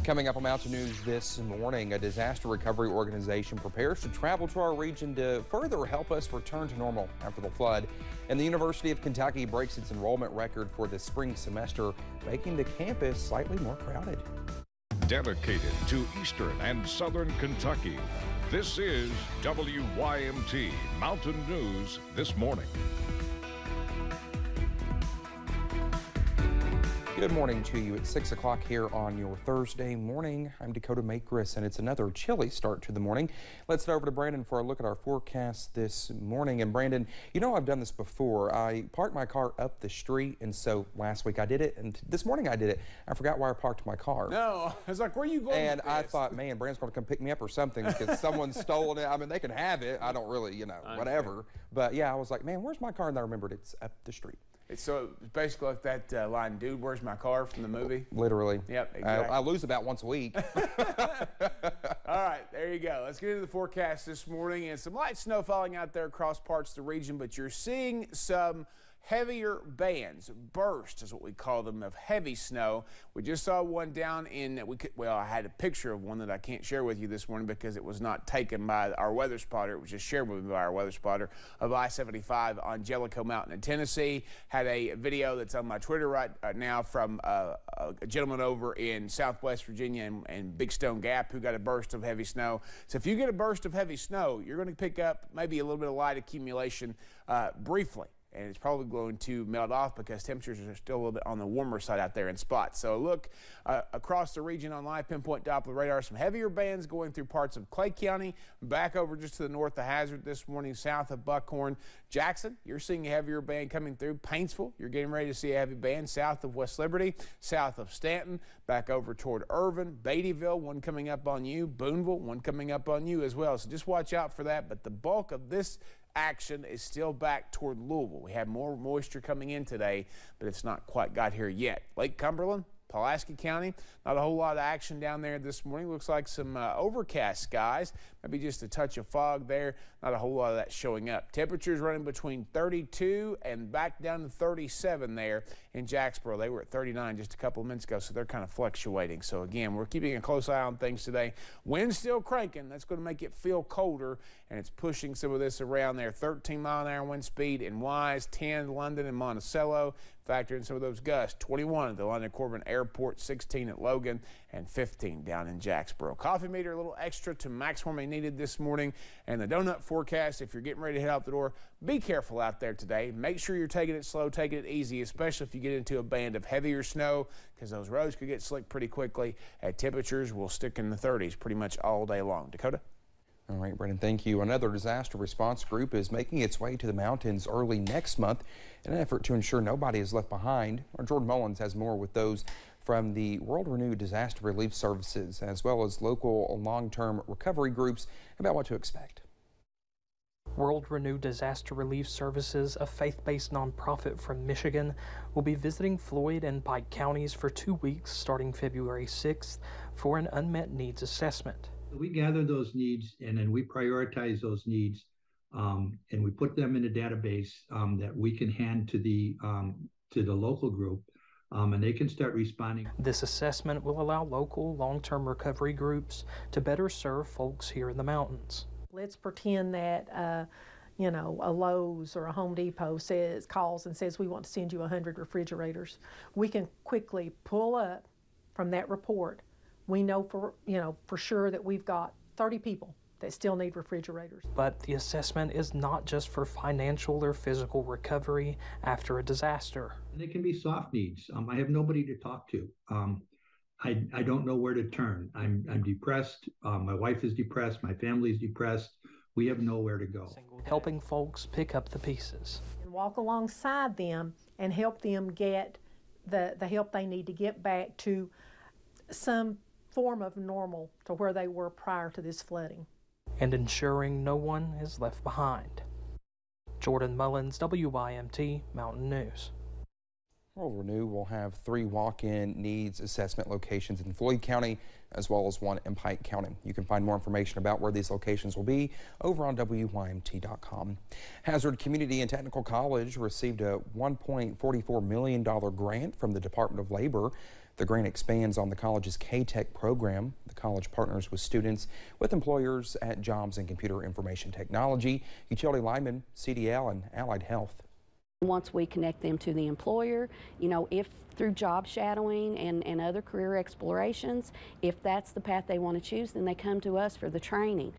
Coming up on Mountain News this morning, a disaster recovery organization prepares to travel to our region to further help us return to normal after the flood. And the University of Kentucky breaks its enrollment record for the spring semester, making the campus slightly more crowded. Dedicated to Eastern and Southern Kentucky, this is WYMT Mountain News This Morning. Good morning to you at 6 o'clock here on your Thursday morning. I'm Dakota Makris, and it's another chilly start to the morning. Let's head over to Brandon for a look at our forecast this morning. And Brandon, you know I've done this before. I parked my car up the street, and so last week I did it, and this morning I did it. I forgot where I parked my car. No, I was like, where are you going And with I this? thought, man, Brandon's going to come pick me up or something because someone's stolen it. I mean, they can have it. I don't really, whatever. But yeah, I was like, man, where's my car? And I remembered it's up the street. So it's basically like that line, dude, where's my car from the movie? Literally. Yep, exactly. I lose about once a week. All right, there you go. Let's get into the forecast this morning. And some light snow falling out there across parts of the region, but you're seeing some heavier bands, bursts is what we call them, of heavy snow. We just saw one down in, I had a picture of one that I can't share with you this morning because it was not taken by our weather spotter. It was just shared with me by our weather spotter of I-75 on Jellicoe Mountain in Tennessee. Had a video that's on my Twitter right now from a gentleman over in Southwest Virginia and Big Stone Gap who got a burst of heavy snow. So if you get a burst of heavy snow, you're going to pick up maybe a little bit of light accumulation briefly. And it's probably going to melt off because temperatures are still a little bit on the warmer side out there in spots. So look across the region on live pinpoint Doppler radar, some heavier bands going through parts of Clay County, back over just to the north of Hazard this morning, south of Buckhorn. Jackson, you're seeing a heavier band coming through. Paintsville, you're getting ready to see a heavy band south of West Liberty, south of Stanton, back over toward Irvin, Beattyville, one coming up on you, Boonville, one coming up on you as well. So just watch out for that. But the bulk of this action is still back toward Louisville. We have more moisture coming in today, but it's not quite got here yet. Lake Cumberland, Pulaski County, not a whole lot of action down there this morning. Looks like some overcast skies, maybe just a touch of fog there. Not a whole lot of that showing up. Temperatures running between 32 and back down to 37 there in Jacksboro. They were at 39 just a couple of minutes ago, so they're kind of fluctuating. So again, we're keeping a close eye on things today. Wind's still cranking. That's going to make it feel colder, and it's pushing some of this around there. 13-mile-an-hour wind speed in Wise, 10 London and Monticello. Factor in some of those gusts. 21 at the London Corbin Airport, 16 at Logan, and 15 down in Jacksboro. Coffee meter a little extra to max warming needed this morning. And the donut forecast, if you're getting ready to head out the door, be careful out there today. Make sure you're taking it slow, taking it easy, especially if you get into a band of heavier snow, because those roads could get slick pretty quickly. Temperatures will stick in the 30s pretty much all day long. Dakota? All right, Brendan, thank you. Another disaster response group is making its way to the mountains early next month in an effort to ensure nobody is left behind. Our Jordan Mullins has more with those from the World Renewed Disaster Relief Services, as well as local long-term recovery groups, about what to expect. World Renewed Disaster Relief Services, a faith-based nonprofit from Michigan, will be visiting Floyd and Pike counties for 2 weeks starting February 6th for an unmet needs assessment. We gather those needs and then we prioritize those needs and we put them in a database that we can hand to the local group and they can start responding. This assessment will allow local long-term recovery groups to better serve folks here in the mountains. Let's pretend that a Lowe's or a Home Depot calls and says we want to send you 100 refrigerators. We can quickly pull up from that report. We know for sure that we've got 30 people that still need refrigerators. But the assessment is not just for financial or physical recovery after a disaster. They can be soft needs. I have nobody to talk to. I don't know where to turn. I'm depressed. My wife is depressed. My family is depressed. We have nowhere to go. Helping folks pick up the pieces. And walk alongside them and help them get the help they need to get back to some form of normal to where they were prior to this flooding. And ensuring no one is left behind. Jordan Mullins, WYMT Mountain News. World Renew will have 3 walk-in needs assessment locations in Floyd County, as well as 1 in Pike County. You can find more information about where these locations will be over on WYMT.com. Hazard Community and Technical College received a $1.44 million grant from the Department of Labor. The grant expands on the college's K-Tech program. The college partners with students with employers at Jobs and Computer Information Technology, Utility Lineman, CDL, and Allied Health. Once we connect them to the employer, you know, if through job shadowing and other career explorations, if that's the path they want to choose, then they come to us for the training.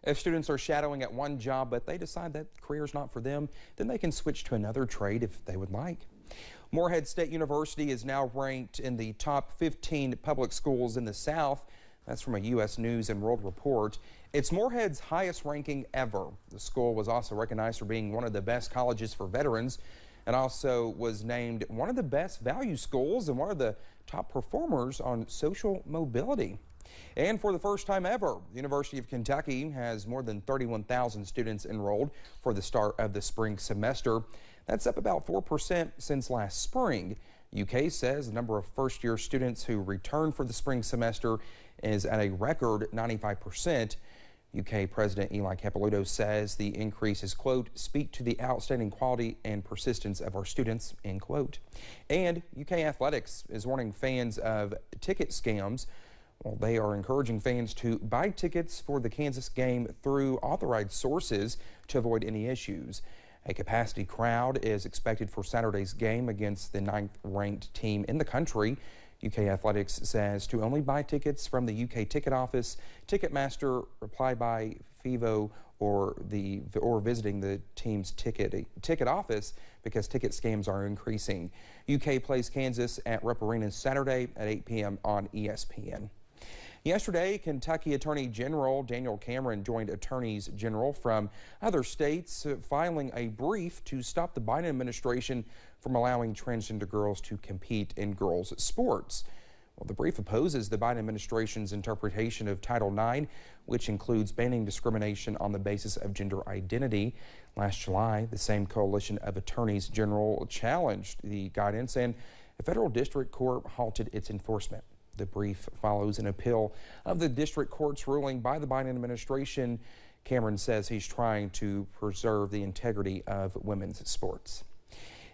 If students are shadowing at one job but they decide that career is not for them, then they can switch to another trade if they would like. Morehead State University is now ranked in the top 15 public schools in the South. That's from a U.S. News and World Report. It's Morehead's highest ranking ever. The school was also recognized for being one of the best colleges for veterans and also was named one of the best value schools and one of the top performers on social mobility. And for the first time ever, the University of Kentucky has more than 31,000 students enrolled for the start of the spring semester. That's up about 4% since last spring. UK says the number of first-year students who return for the spring semester is at a record 95%. UK President Eli Capilouto says the increase is, quote, speak to the outstanding quality and persistence of our students, end quote. And UK Athletics is warning fans of ticket scams. Well, they are encouraging fans to buy tickets for the Kansas game through authorized sources to avoid any issues. A capacity crowd is expected for Saturday's game against the 9th-ranked team in the country. UK Athletics says to only buy tickets from the UK ticket office, Ticketmaster, Reply by Fivo, or visiting the team's ticket office because ticket scams are increasing. UK plays Kansas at Rupp Arena Saturday at 8 p.m. on ESPN. Yesterday, Kentucky Attorney General Daniel Cameron joined attorneys general from other states filing a brief to stop the Biden administration from allowing transgender girls to compete in girls' sports. Well, the brief opposes the Biden administration's interpretation of Title IX, which includes banning discrimination on the basis of gender identity. Last July, the same coalition of attorneys general challenged the guidance, and a federal district court halted its enforcement. The brief follows an appeal of the district court's ruling by the Biden administration. Cameron says he's trying to preserve the integrity of women's sports.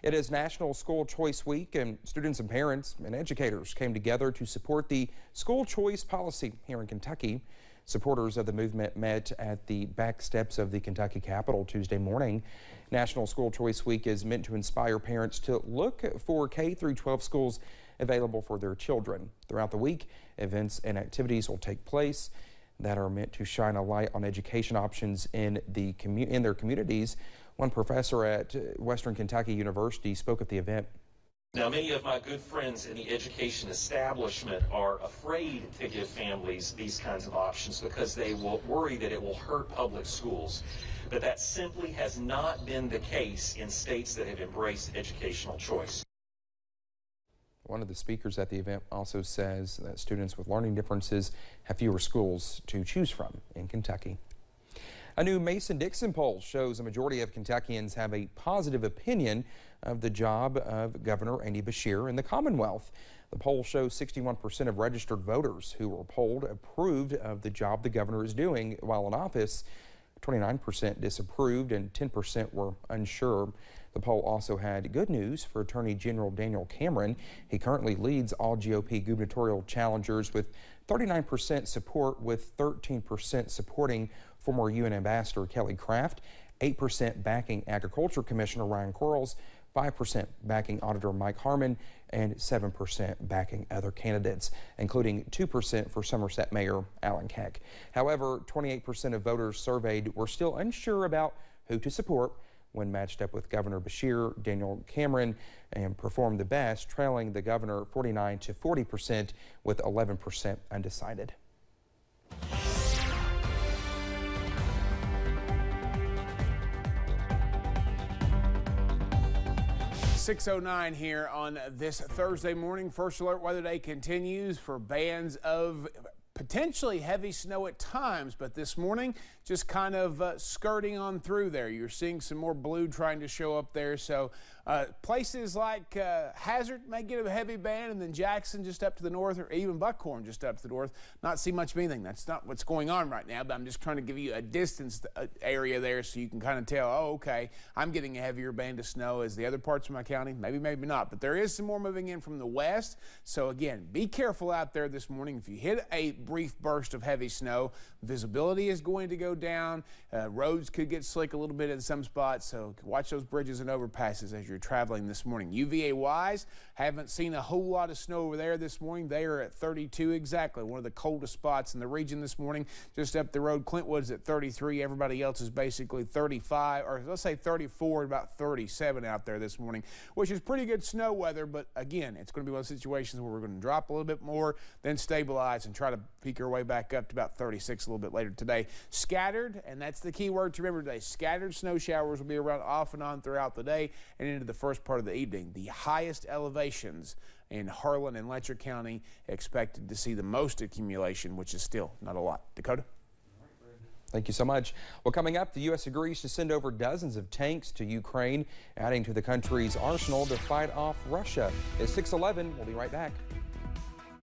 It is National School Choice Week, and students and parents and educators came together to support the school choice policy here in Kentucky. Supporters of the movement met at the back steps of the Kentucky Capitol Tuesday morning. National School Choice Week is meant to inspire parents to look for K-12 schools available for their children. Throughout the week, events and activities will take place that are meant to shine a light on education options in their communities. One professor at Western Kentucky University spoke at the event. Now, many of my good friends in the education establishment are afraid to give families these kinds of options because they will worry that it will hurt public schools. But that simply has not been the case in states that have embraced educational choice. One of the speakers at the event also says that students with learning differences have fewer schools to choose from in Kentucky. A new Mason-Dixon poll shows a majority of Kentuckians have a positive opinion of the job of Governor Andy Beshear in the Commonwealth. The poll shows 61% of registered voters who were polled approved of the job the governor is doing while in office. 29% disapproved and 10% were unsure. The poll also had good news for Attorney General Daniel Cameron. He currently leads all GOP gubernatorial challengers with 39% support, with 13% supporting former UN Ambassador Kelly Craft, 8% backing Agriculture Commissioner Ryan Quarles, 5% backing Auditor Mike Harmon, and 7% backing other candidates, including 2% for Somerset Mayor Alan Keck. However, 28% of voters surveyed were still unsure about who to support when matched up with Governor Beshear. Daniel Cameron performed the best, trailing the governor 49% to 40%, with 11% undecided. 6:09 here on this Thursday morning. First Alert Weather Day continues for bands of potentially heavy snow at times, but this morning just kind of skirting on through there. You're seeing some more blue trying to show up there, so Places like Hazard may get a heavy band, and then Jackson just up to the north, or even Buckhorn just up to the north, not see much of anything. That's not what's going on right now, but I'm just trying to give you a distance area there so you can kind of tell, oh, okay, I'm getting a heavier band of snow as the other parts of my county. Maybe, maybe not, but there is some more moving in from the west. So again, be careful out there this morning. If you hit a brief burst of heavy snow, visibility is going to go down. Roads could get slick a little bit in some spots, so watch those bridges and overpasses as you're traveling this morning. UVA-wise, haven't seen a whole lot of snow over there this morning. They are at 32 exactly, one of the coldest spots in the region this morning. Just up the road, Clintwood's at 33. Everybody else is basically 35, or let's say 34, about 37 out there this morning, which is pretty good snow weather, but again, it's going to be one of those situations where we're going to drop a little bit more, then stabilize and try to peak our way back up to about 36 a little bit later today. Scattered, and that's the key word to remember today. Scattered snow showers will be around off and on throughout the day and into the first part of the evening. The highest elevations in Harlan and Letcher County expected to see the most accumulation, which is still not a lot. Dakota? Thank you so much. Well, coming up, the U.S. agrees to send over dozens of tanks to Ukraine, adding to the country's arsenal to fight off Russia. It's 6:11. We'll be right back.